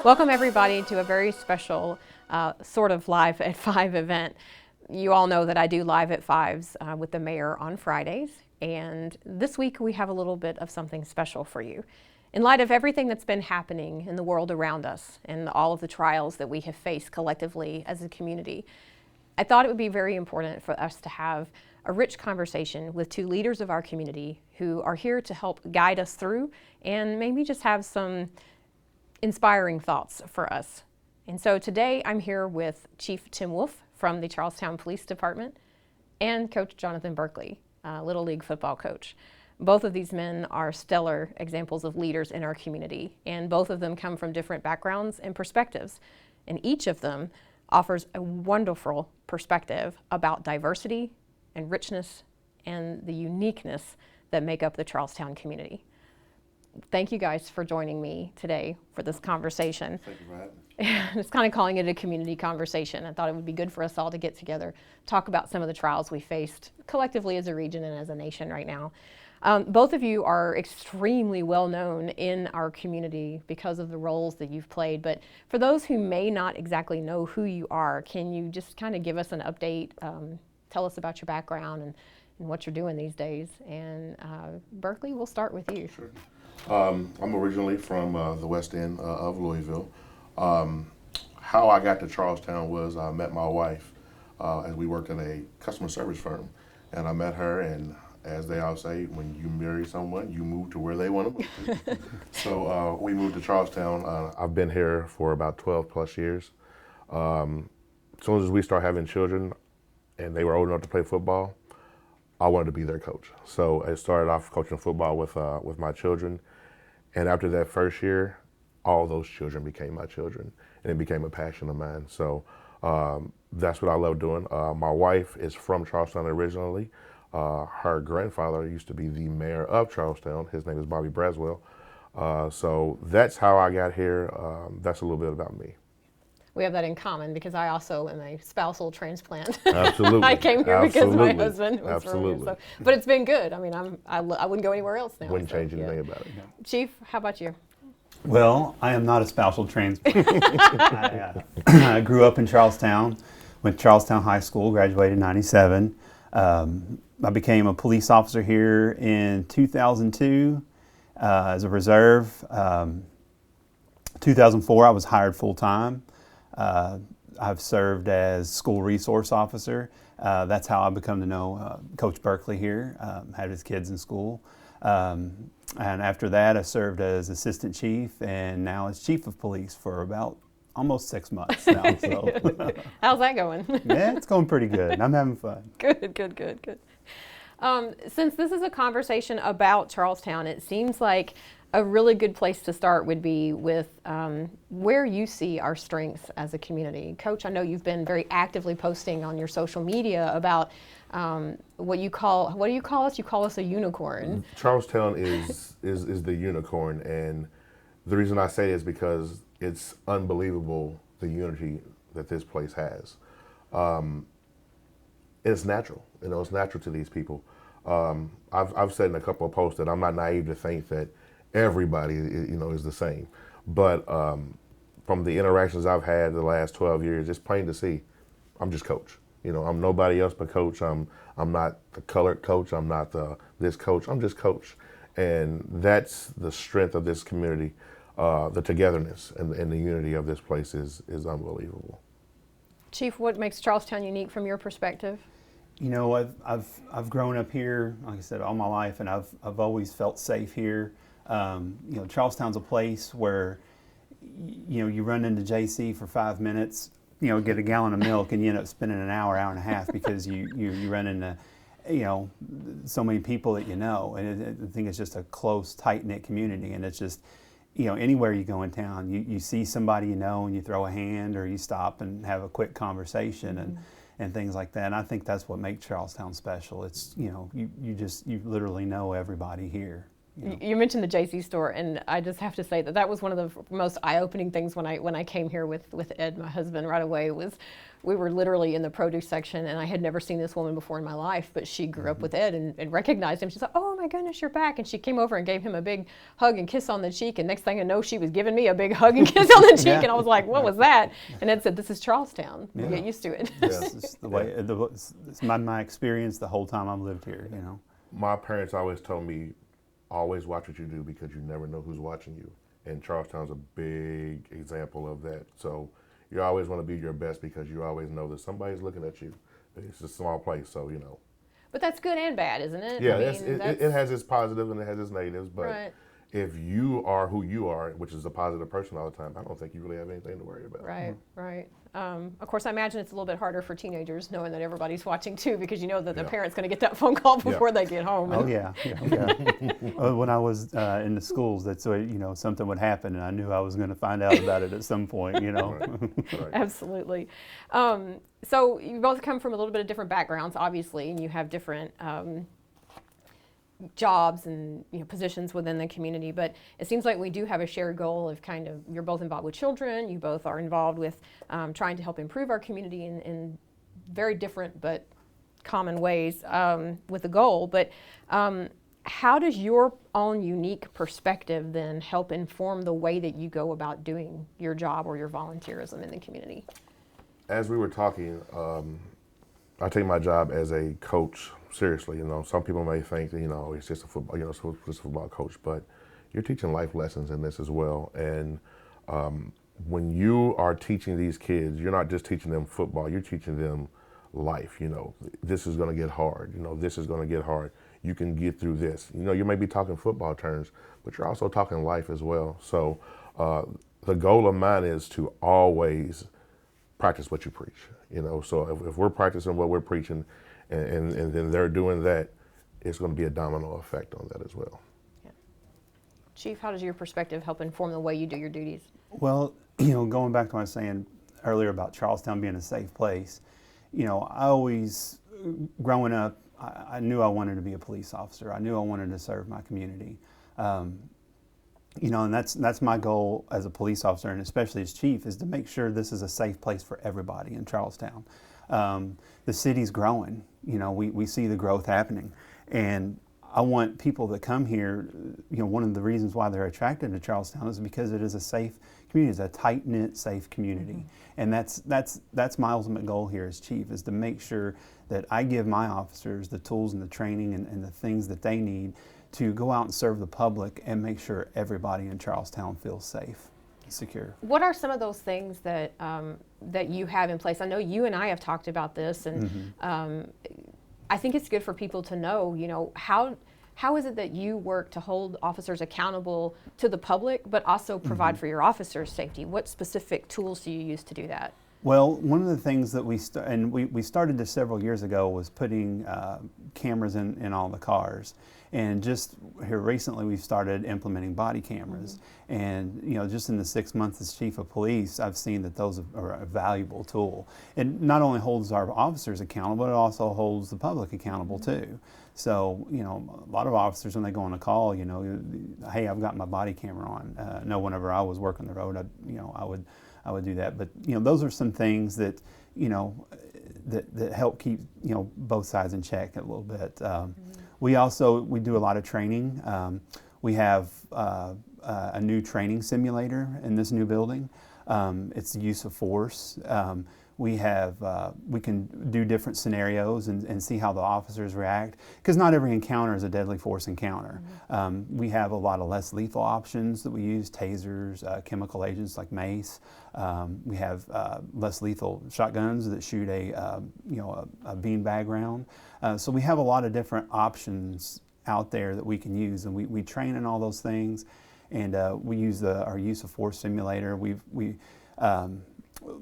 Welcome everybody to a very special sort of Live at 5 event. You all know that I do Live at 5s with the mayor on Fridays, and this week we have a little bit of something special for you. In light of everything that's been happening in the world around us and all of the trials that we have faced collectively as a community, I thought it would be very important for us to have a rich conversation with two leaders of our community who are here to help guide us through and maybe just have some inspiring thoughts for us. And so today I'm here with Chief Tim Wolf from the Charlestown Police Department and Coach Jonathan Berkeley, Little League football coach. Both of these men are stellar examples of leaders in our community, and both of them come from different backgrounds and perspectives. And each of them offers a wonderful perspective about diversity and richness and the uniqueness that make up the Charlestown community. Thank you guys for joining me today for this conversation. Thank you for having me. It's kind of calling it a community conversation. I thought it would be good for us all to get together, talk about some of the trials we faced collectively as a region and as a nation right now. Both of you are extremely well known in our community because of the roles that you've played, but for those who may not exactly know who you are, can you just kind of give us an update, tell us about your background and what you're doing these days? And Berkeley, we'll start with you. Sure. I'm originally from the west end of Louisville. How I got to Charlestown was I met my wife as we worked in a customer service firm, and I met her, and as they all say, when you marry someone, you move to where they want to move to. So we moved to Charlestown. I've been here for about 12 plus years. As soon as we start having children and they were old enough to play football, I wanted to be their coach. So I started off coaching football with my children. And after that first year, all those children became my children, and it became a passion of mine. So that's what I love doing. My wife is from Charlestown originally. Her grandfather used to be the mayor of Charlestown. His name is Bobby Braswell. So that's how I got here. That's a little bit about me. We have that in common because I also am a spousal transplant. Absolutely. I came here because my Absolutely. husband was Absolutely. from here. So, but it's been good. I mean, I wouldn't go anywhere else now. Wouldn't so, change anything yeah. about it. Chief, how about you? Well, I am not a spousal transplant. I grew up in Charlestown, went to Charlestown High School, graduated in '97. I became a police officer here in 2002 as a reserve. 2004, I was hired full-time. I've served as school resource officer. That's how I become to know Coach Berkeley here, had his kids in school. And after that, I served as assistant chief and now as chief of police for about almost 6 months now. So. How's that going? Yeah, it's going pretty good. I'm having fun. Good. Since this is a conversation about Charlestown, it seems like a really good place to start would be with where you see our strengths as a community. Coach, I know you've been very actively posting on your social media about what do you call us? You call us a unicorn. Charlestown is the unicorn, and the reason I say it is because it's unbelievable the unity that this place has. It's natural, it's natural to these people. I've said in a couple of posts that I'm not naive to think that everybody, is the same. But from the interactions I've had the last 12 years, it's plain to see I'm just coach. I'm nobody else but coach. I'm not the colored coach. I'm not this coach. I'm just coach. And that's the strength of this community. The togetherness and the unity of this place is unbelievable. Chief, what makes Charlestown unique from your perspective? I've grown up here, like I said, all my life, and I've always felt safe here. Charlestown's a place where, you run into JC for 5 minutes, get a gallon of milk, and you end up spending an hour and a half because you run into, so many people that you know. And I think it's just a close, tight-knit community, and it's just, anywhere you go in town, you see somebody and you throw a hand or you stop and have a quick conversation and things like that. And I think that's what makes Charlestown special. It's, you literally know everybody here. You mentioned the JC store, and I just have to say that was one of the most eye-opening things when I came here with Ed, my husband, right away. We were literally in the produce section, and I had never seen this woman before in my life, but she grew up with Ed and recognized him. She's like, "Oh my goodness, you're back!" And she came over and gave him a big hug and kiss on the cheek. And next thing I know, she was giving me a big hug and kiss on the cheek, and I was like, "What was that?" And Ed said, "This is Charlestown. Yeah. Get used to it." It's the way it's my experience the whole time I've lived here. My parents always told me, always watch what you do because you never know who's watching you. And Charlestown's a big example of that. So you always want to be your best because you always know that somebody's looking at you. It's a small place, so But that's good and bad, isn't it? Yeah, I mean, it has its positive and it has its negatives, but right. if you are who you are, which is a positive person all the time, I don't think you really have anything to worry about. Right, right. Of course, I imagine it's a little bit harder for teenagers knowing that everybody's watching too, because you know that the parent's going to get that phone call before they get home. Oh yeah. When I was in the schools, that's something would happen, and I knew I was going to find out about it at some point. Right. Absolutely. So you both come from a little bit of different backgrounds, obviously, and you have different jobs and positions within the community, but it seems like we do have a shared goal of you're both involved with children, you both are involved with trying to help improve our community in very different but common ways with the goal. But how does your own unique perspective then help inform the way that you go about doing your job or your volunteerism in the community? As we were talking, I take my job as a coach seriously. Some people may think that it's just a football, it's just a football coach, but you're teaching life lessons in this as well. And when you are teaching these kids, you're not just teaching them football, you're teaching them life. This is going to get hard. This is going to get hard. You can get through this. You may be talking football terms, but you're also talking life as well. So the goal of mine is to always practice what you preach. So if we're practicing what we're preaching, and then they're doing that, it's going to be a domino effect on that as well. Yeah. Chief, how does your perspective help inform the way you do your duties? Well, going back to what I was saying earlier about Charlestown being a safe place, I always, growing up, I knew I wanted to be a police officer. I knew I wanted to serve my community. And that's my goal as a police officer, and especially as chief, is to make sure this is a safe place for everybody in Charlestown. The city's growing. We see the growth happening, and I want people that come here. One of the reasons why they're attracted to Charlestown is because it is a safe community. It's a tight-knit, safe community, and that's my ultimate goal here as chief, is to make sure that I give my officers the tools and the training and the things that they need to go out and serve the public and make sure everybody in Charlestown feels safe, secure. What are some of those things that that you have in place? I know you and I have talked about this, and I think it's good for people to know, how is it that you work to hold officers accountable to the public, but also provide for your officers' safety? What specific tools do you use to do that? Well, one of the things that we started this several years ago was putting cameras in all the cars. And just here recently, we've started implementing body cameras. And just in the 6 months as chief of police, I've seen that those are a valuable tool. It not only holds our officers accountable, but it also holds the public accountable too. So a lot of officers, when they go on a call, hey, I've got my body camera on. No, whenever I was working the road, I would do that. But those are some things that that help keep both sides in check a little bit. We do a lot of training. We have a new training simulator in this new building. It's the use of force. We can do different scenarios and see how the officers react, because not every encounter is a deadly force encounter. We have a lot of less lethal options that we use: tasers, chemical agents like mace. We have less lethal shotguns that shoot a beanbag round. So we have a lot of different options out there that we can use, and we train in all those things. And we use our use of force simulator.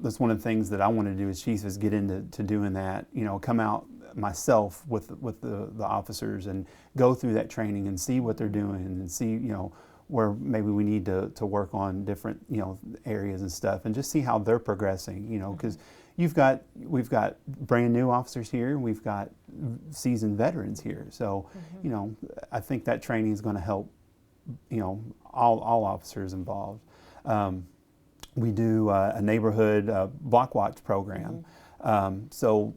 That's one of the things that I want to do as chief, is get into doing that. Come out myself with the officers and go through that training and see what they're doing, and see where maybe we need to work on different areas and stuff, and just see how they're progressing. Because we've got brand new officers here, we've got seasoned veterans here. So I think that training is going to help all officers involved. We do a neighborhood block watch program. So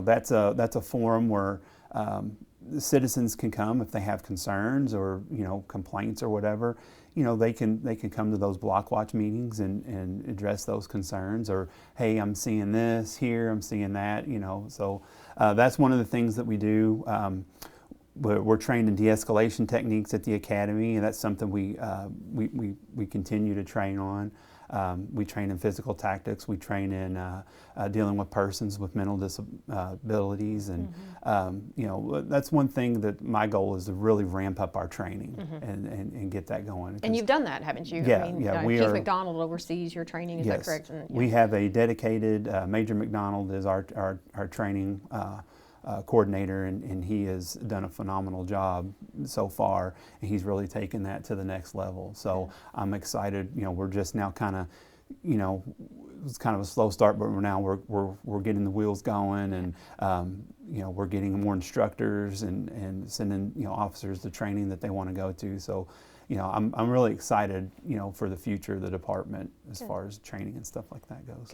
that's a forum where the citizens can come if they have concerns or complaints or whatever. They can come to those block watch meetings and address those concerns, or hey, I'm seeing this here, I'm seeing that. So that's one of the things that we do. We're trained in de-escalation techniques at the academy, and that's something we continue to train on. We train in physical tactics. We train in dealing with persons with mental disabilities, and that's one thing that my goal is to really ramp up our training and get that going. And you've done that, haven't you? Yeah, Chief McDonald oversees your training. Is that correct? And, we have a dedicated Major McDonald is our training coordinator, and he has done a phenomenal job so far, and he's really taken that to the next level. So I'm excited. We're just now kind of, it was kind of a slow start, but we're getting the wheels going, and we're getting more instructors and sending officers to training that they want to go to. So I'm really excited, for the future of the department as far as training and stuff like that goes.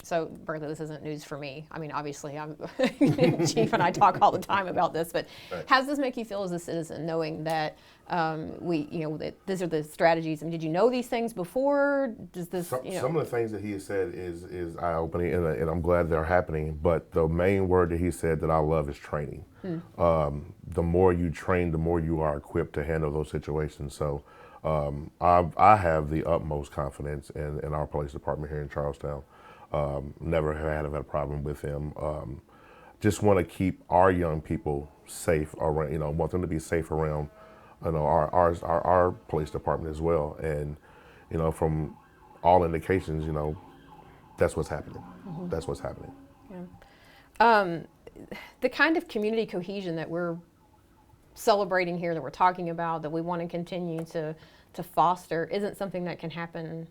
So, Bertha, this isn't news for me. I mean, obviously, I'm Chief and I talk all the time about this, but how does this make you feel as a citizen, knowing that that these are the strategies? I mean, did you know these things before? Does this, Some of the things that he has said is eye-opening, and I'm glad they're happening. But the main word that he said that I love is training. The more you train, the more you are equipped to handle those situations. So I have the utmost confidence in our police department here in Charlestown. Never had a problem with them. Just want to keep our young people safe around. Want them to be safe around. Our police department as well. And from all indications, that's what's happening. That's what's happening. Yeah. The kind of community cohesion that we're celebrating here, that we're talking about, that we want to continue to foster, isn't something that can happen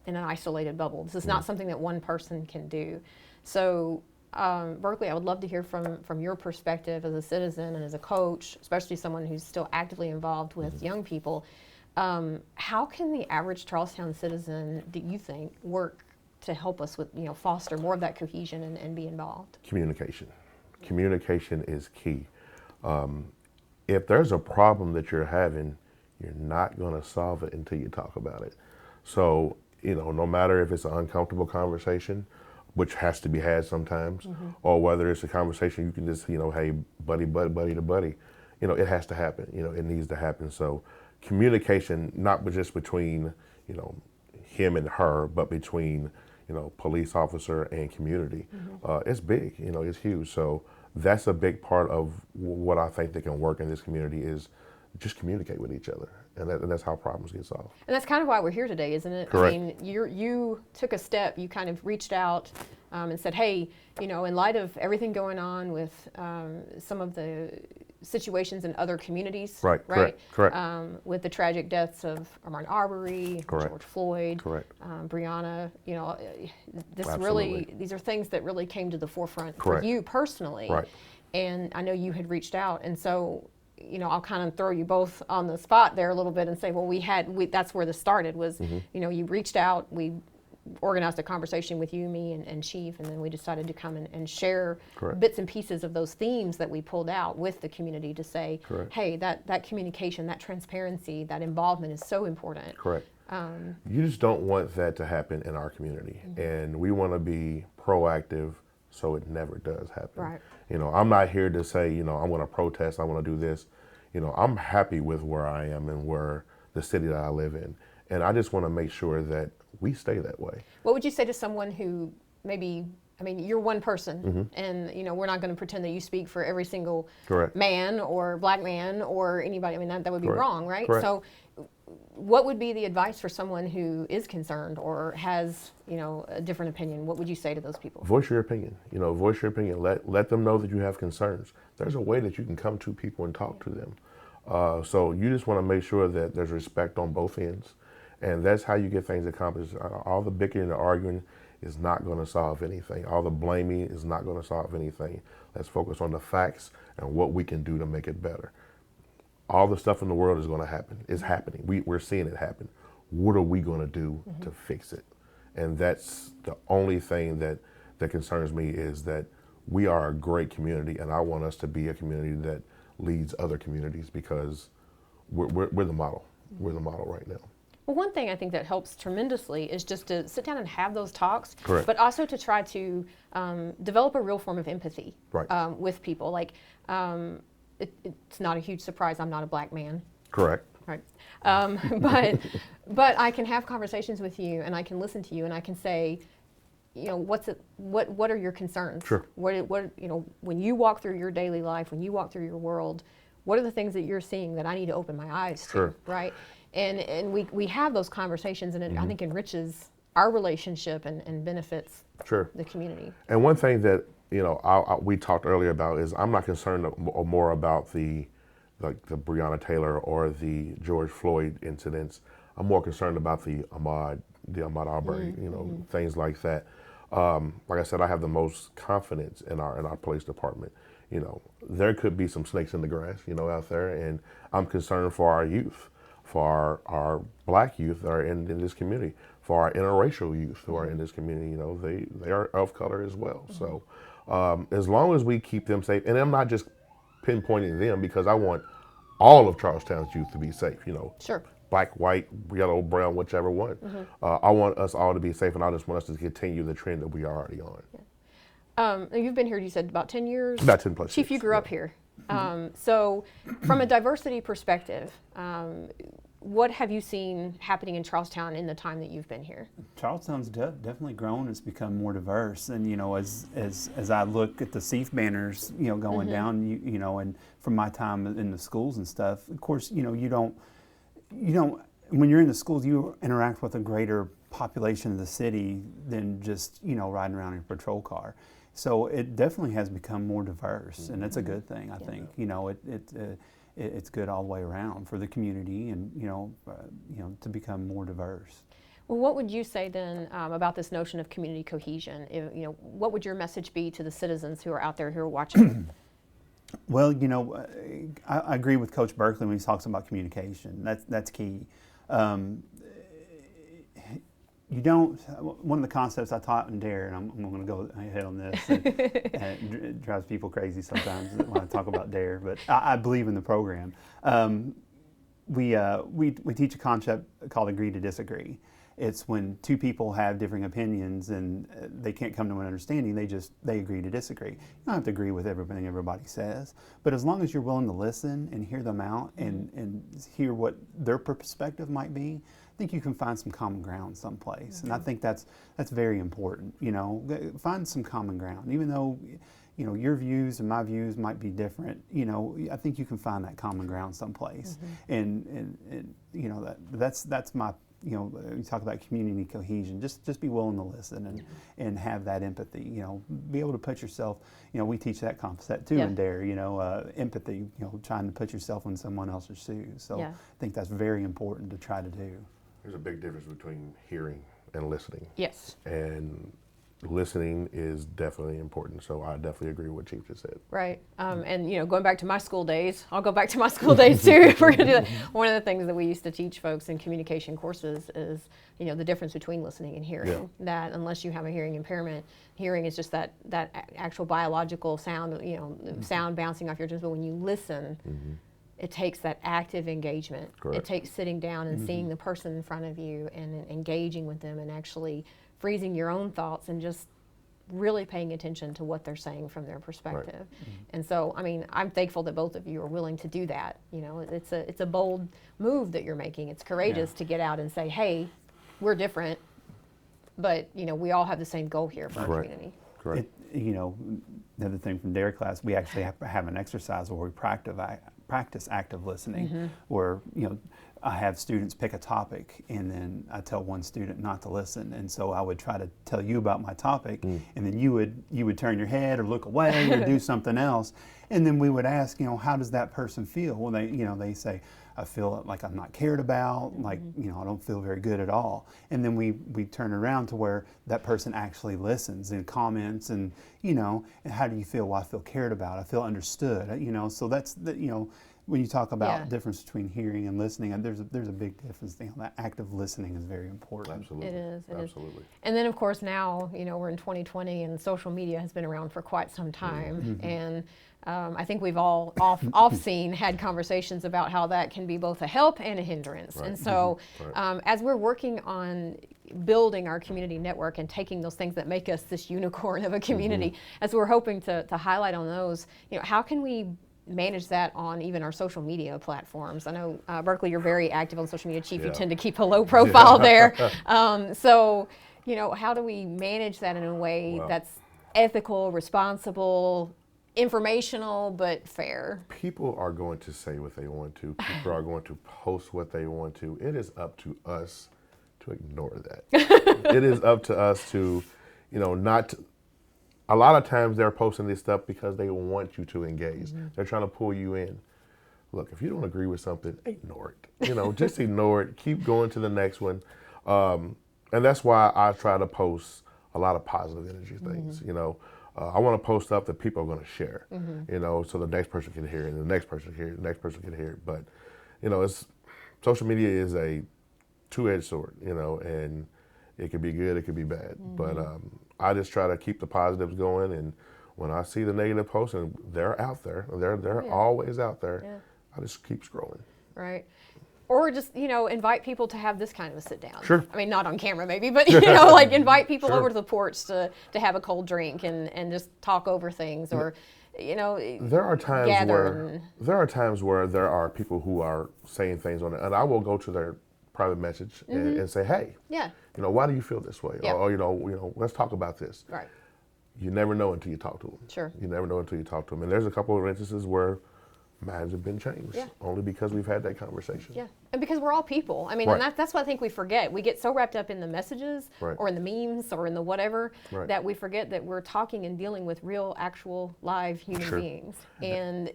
in an isolated bubble. This is not something that one person can do. So, Berkeley, I would love to hear from your perspective as a citizen and as a coach, especially someone who's still actively involved with young people. How can the average Charlestown citizen, do you think, work to help us with, foster more of that cohesion and be involved? Communication. Communication is key. If there's a problem that you're having, you're not going to solve it until you talk about it. So, no matter if it's an uncomfortable conversation, which has to be had sometimes, or whether it's a conversation you can just, hey, buddy to buddy, it has to happen. It needs to happen. So communication, not just between, him and her, but between, police officer and community, it's big, it's huge. So that's a big part of what I think that can work in this community is just communicate with each other. And that's how problems get solved. And that's kind of why we're here today, isn't it? Correct. I mean, you took a step, you kind of reached out and said, hey, in light of everything going on with some of the situations in other communities, right? Correct. With the tragic deaths of Ahmaud Arbery, correct. George Floyd, correct. Breonna, Absolutely. these are things that really came to the forefront Correct. for you personally. Right. And I know you had reached out, and so I'll kind of throw you both on the spot there a little bit and say, well, that's where this started was, you reached out, we organized a conversation with you, me, and Chief, and then we decided to come and share Correct. bits and pieces of those themes that we pulled out with the community to say, Correct. hey, that communication, that transparency, that involvement is so important. Correct. You just don't want that to happen in our community, and we want to be proactive so it never does happen. Right. I'm not here to say, I want to protest, I want to do this. I'm happy with where I am and where the city that I live in. And I just want to make sure that we stay that way. What would you say to someone who maybe, you're one person, and we're not going to pretend that you speak for every single Correct. man or black man or anybody. That would be Correct. wrong, right? Correct. So what would be the advice for someone who is concerned or has, a different opinion? What would you say to those people? Voice your opinion. Voice your opinion. Let them know that you have concerns. There's a way that you can come to people and talk to them. So you just want to make sure that there's respect on both ends. And that's how you get things accomplished. All the bickering and arguing is not going to solve anything. All the blaming is not going to solve anything. Let's focus on the facts and what we can do to make it better. all the stuff in the world is going to happen. It's happening. We're seeing it happen. What are we going to do to fix it? And that's the only thing that concerns me, is that we are a great community, and I want us to be a community that leads other communities, because we're the model. We're the model right now. Well, one thing I think that helps tremendously is just to sit down and have those talks, Correct. but also to try to develop a real form of empathy Right. with people. Like, it's not a huge surprise I'm not a black man. Correct. Right. But I can have conversations with you, and I can listen to you, and I can say, you know, what are your concerns? Sure. What you know, when you walk through your daily life, when you walk through your world, what are the things that you're seeing that I need to open my eyes to? Sure. Right. And we have those conversations, and it, I think, enriches our relationship and benefits Sure. the community. And one thing that, you know, we talked earlier about is, I'm not concerned more about the Breonna Taylor or the George Floyd incidents. I'm more concerned about the Ahmaud Arbery, you know, things like that. Like I said, I have the most confidence in our police department. You know, there could be some snakes in the grass, you know, out there, and I'm concerned for our youth, for our black youth that are in this community, for our interracial youth who are in this community. You know, they are of color as well. So as long as we keep them safe, and I'm not just pinpointing them, because I want all of Charlestown's youth to be safe, you know. Sure. Black, white, yellow, brown, whichever one. I want us all to be safe, and I just want us to continue the trend that we are already on. You've been here, you said, about 10 years? About 10 plus Chief, years, you grew up here. So from a diversity perspective, what have you seen happening in Charlestown in the time that you've been here? Charlestown's definitely grown. It's become more diverse, and you know, as I look at the CEF banners, you know, going down, you know, and from my time in the schools and stuff, of course, you know, you don't when you're in the schools, you interact with a greater population of the city than just, you know, riding around in a patrol car. So it definitely has become more diverse, and it's a good thing. I think, you know, it's good all the way around for the community, and you know, to become more diverse. Well, what would you say then about this notion of community cohesion? You know, what would your message be to the citizens who are out there who are watching? Well, you know, I agree with Coach Berkeley when he talks about communication. That's key. You don't. One of the concepts I taught in DARE, and I'm going to go ahead on this. And it drives people crazy sometimes when I talk about DARE, but I believe in the program. We teach a concept called agree to disagree. It's when two people have differing opinions and they can't come to an understanding. They agree to disagree. You don't have to agree with everything everybody says, but as long as you're willing to listen and hear them out and hear what their perspective might be, I think you can find some common ground someplace. And I think that's very important. You know, find some common ground, even though, you know, your views and my views might be different. You know, I think you can find that common ground someplace. And you know, that's my. You know, you talk about community cohesion. Just be willing to listen and have that empathy. You know, be able to put yourself. You know, we teach that concept too in DARE. You know, empathy. You know, trying to put yourself in someone else's shoes. So I think that's very important to try to do. There's a big difference between hearing and listening. Yes. And listening is definitely important. So I definitely agree with what Chief just said. Right. And, you know, going back to my school days, I'll go back to my school days too if we're going to do that. One of the things that we used to teach folks in communication courses is, you know, the difference between listening and hearing. Yeah. That unless you have a hearing impairment, hearing is just that actual biological sound, you know, sound bouncing off your ears. But when you listen, it takes that active engagement. Correct. It takes sitting down and seeing the person in front of you and engaging with them and actually freezing your own thoughts and just really paying attention to what they're saying from their perspective. Right. And so, I mean, I'm thankful that both of you are willing to do that. You know, it's a bold move that you're making. It's courageous to get out and say, hey, we're different, but, you know, we all have the same goal here for our community. Correct. You know, another thing from DARE class, we actually have an exercise where we practice active listening, where, you know, I have students pick a topic, and then I tell one student not to listen, and so I would try to tell you about my topic, and then you would turn your head or look away or do something else, and then we would ask, you know, how does that person feel? Well, they say, I feel like I'm not cared about, like, you know, I don't feel very good at all, and then we turn around to where that person actually listens and comments, and, you know, and how do you feel? Well, I feel cared about, I feel understood, you know, so that's you know. when you talk about Yeah. difference between hearing and listening, and there's a big difference. That active listening is very important. Absolutely. It is. It is. Absolutely. And then, of course, now, we're in 2020 and social media has been around for quite some time. And I think we've all off-scene had conversations about how that can be both a help and a hindrance. Right. And so Right. as we're working on building our community network and taking those things that make us this unicorn of a community, as we're hoping to highlight on those, how can we manage that on even our social media platforms? I know, Berkeley, you're very active on social media, Chief. You Yeah. tend to keep a low profile there. So, how do we manage that in a way Well, that's ethical, responsible, informational, but fair? people are going to say what they want to. People are going to post what they want to. It is up to us to ignore that. It is up to us to, not to, a lot of times they're posting this stuff because they want you to engage. They're trying to pull you in. Look, if you don't agree with something, ignore it. Just ignore it. Keep going to the next one. And that's why I try to post a lot of positive energy things. I want to post stuff that people are going to share, so the next person can hear it, and the next person can hear it, the next person can hear it. But, social media is a two-edged sword, and it could be good, it could be bad. But I just try to keep the positives going, and when I see the negative posts, and they're out there, they're always out there, I just keep scrolling. Right. Or just, invite people to have this kind of a sit down. Sure. I mean, not on camera maybe, but, like invite people Sure. over to the porch to have a cold drink and just talk over things, or, There are times gather where there are people who are saying things on it, and I will go to their private message and say, hey, yeah. why do you feel this way? Yeah. Or, let's talk about this. Right. You never know until you talk to them. Sure. You never know until you talk to them. And there's a couple of instances where minds have been changed, Yeah. only because we've had that conversation. Yeah, and because we're all people. I mean, Right. and that's what I think we forget. We get so wrapped up in the messages Right. or in the memes or in the whatever Right. that we forget that we're talking and dealing with real, actual, live human Sure. beings. And,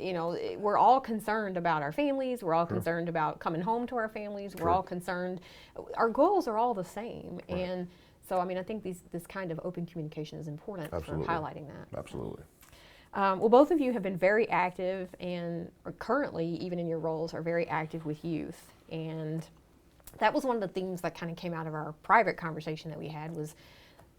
we're all concerned about our families. We're all concerned about coming home to our families. We're Sure. all concerned. Our goals are all the same. And so, I think this kind of open communication is important Absolutely. for highlighting that. Absolutely. Well, both of you have been very active and are currently, even in your roles, are very active with youth. And that was one of the themes that kind of came out of our private conversation that we had was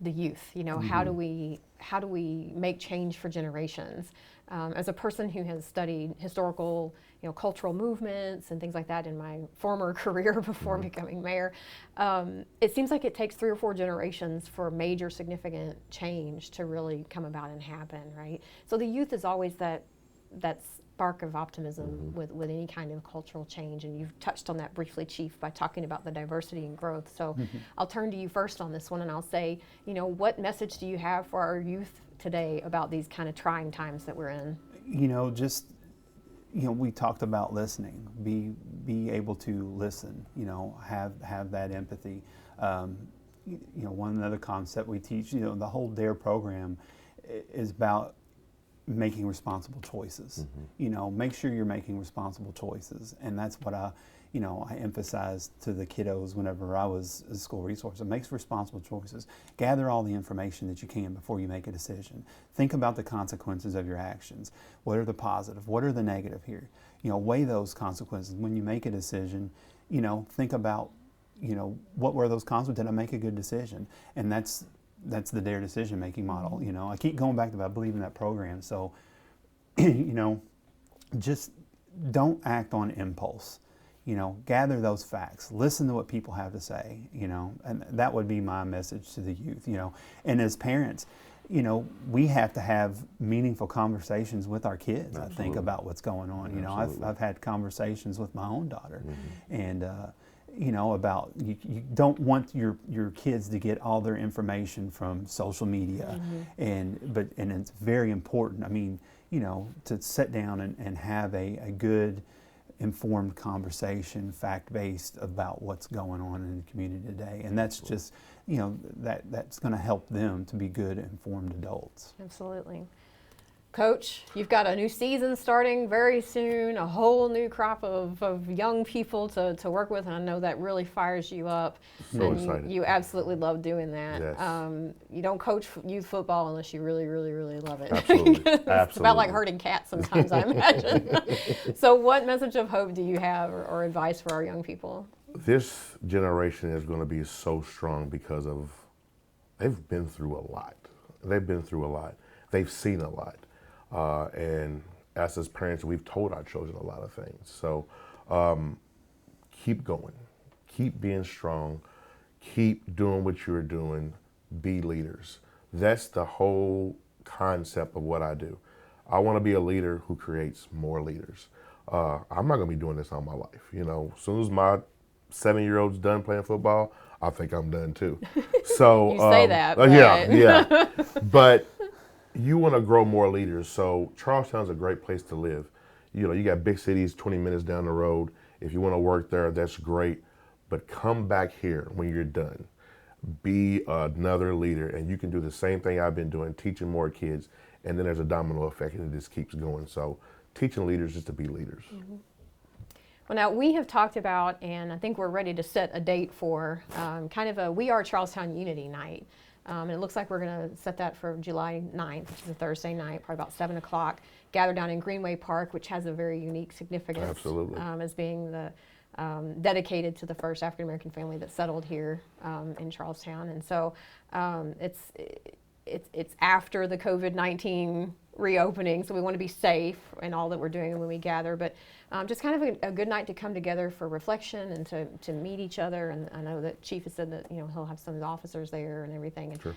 the youth. How do we make change for generations? As a person who has studied historical, cultural movements and things like that in my former career before becoming mayor, it seems like it takes 3 or 4 generations for major significant change to really come about and happen, right? So the youth is always that spark of optimism with any kind of cultural change, and you've touched on that briefly, Chief, by talking about the diversity and growth. So I'll turn to you first on this one, and I'll say, what message do you have for our youth today about these kind of trying times that we're in? We talked about listening. Be able to listen. Have that empathy. One another concept we teach. The whole DARE program is about making responsible choices. Make sure you're making responsible choices, and that's what I emphasized to the kiddos whenever I was a school resource. It makes responsible choices. Gather all the information that you can before you make a decision. Think about the consequences of your actions. What are the positive? What are the negative here? Weigh those consequences. When you make a decision, think about, what were those consequences? Did I make a good decision? And that's the DARE decision-making model. I keep going back to I believe in that program. So, just don't act on impulse. Gather those facts, listen to what people have to say, and that would be my message to the youth, And as parents, we have to have meaningful conversations with our kids, Absolutely. I think, about what's going on. I've had conversations with my own daughter, and, about you don't want your kids to get all their information from social media, and it's very important, to sit down and have a good, informed conversation, fact-based, about what's going on in the community today. And that's just, that's going to help them to be good, informed adults. Absolutely. Coach, you've got a new season starting very soon, a whole new crop of young people to work with, and I know that really fires you up. So and excited. You absolutely love doing that. Yes. You don't coach youth football unless you really, really, really love it. Absolutely. It's about like Absolutely. herding cats sometimes, I imagine. So what message of hope do you have or advice for our young people? This generation is going to be so strong because of they've been through a lot. They've been through a lot. They've seen a lot. And as parents, we've told our children a lot of things. So keep going. Keep being strong. Keep doing what you're doing. Be leaders. That's the whole concept of what I do. I want to be a leader who creates more leaders. I'm not going to be doing this all my life. You know, as soon as my 7-year-old's done playing football, I think I'm done too. So You say that, yeah. But you want to grow more leaders. So Charlestown's a great place to live. You know, you got big cities 20 minutes down the road. If you want to work there, that's great. But come back here when you're done. Be another leader, and you can do the same thing I've been doing, teaching more kids, and then there's a domino effect, and it just keeps going. So teaching leaders is to be leaders. Mm-hmm. Well, now we have talked about, and I think we're ready to set a date for kind of a We Are Charlestown Unity Night. And it looks like we're going to set that for July 9th, which is a Thursday night, probably about 7 o'clock, gather down in Greenway Park, which has a very unique significance. Absolutely. As being the dedicated to the first African American family that settled here in Charlestown. And so it's after the COVID-19 reopening, so we want to be safe in all that we're doing when we gather, but just kind of a good night to come together for reflection and to meet each other. And I know that Chief has said that, you know, he'll have some of the officers there and everything, and Sure.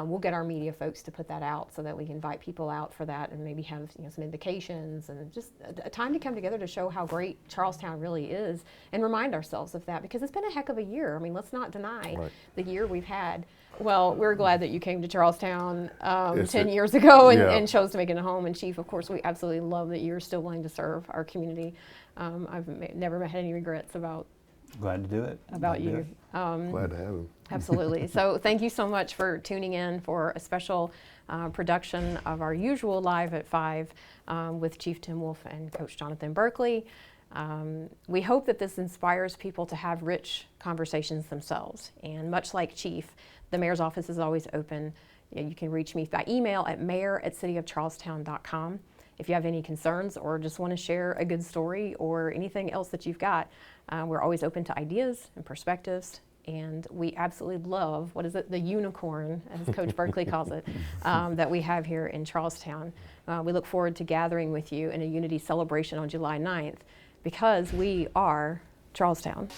We'll get our media folks to put that out so that we can invite people out for that and maybe have, you know, some invitations and just a time to come together to show how great Charlestown really is and remind ourselves of that, because it's been a heck of a year. I mean, let's not deny Right. the year we've had. Well, we're glad that you came to Charlestown Yes, 10 years ago yeah. and chose to make it a home. And Chief, of course, we absolutely love that you're still willing to serve our community. I've never had any regrets about Glad to do it. Glad to do you. it. Glad to have him. Absolutely. So thank you so much for tuning in for a special production of our usual Live at 5 with Chief Tim Wolf and Coach Jonathan Berkeley. We hope that this inspires people to have rich conversations themselves. And much like Chief, the mayor's office is always open. You can reach me by email at mayor@cityofcharlestown.com. If you have any concerns or just want to share a good story or anything else that you've got, we're always open to ideas and perspectives. And we absolutely love, what is it, the unicorn, as Coach Berkeley calls it, that we have here in Charlestown. We look forward to gathering with you in a unity celebration on July 9th, because we are Charlestown.